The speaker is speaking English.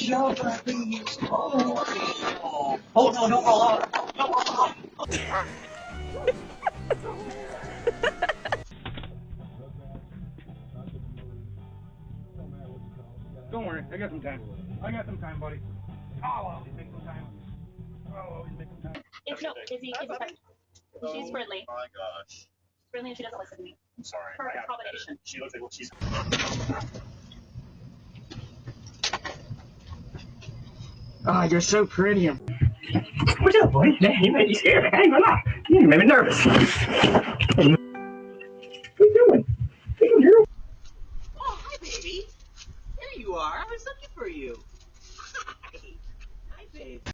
Jump, please. Oh no, don't roll out. Don't roll out. Don't worry, I got some time. I got some time, buddy. I'll always make some time. I'll always make some time. It's no, Izzy pregnant. She's friendly. Oh my gosh. Friendly and she doesn't listen to me. I'm sorry. Perfect combination. She looks like what she's. Oh, you're so pretty. What's up, boy? You made me scared. I ain't gonna lie. You made me nervous.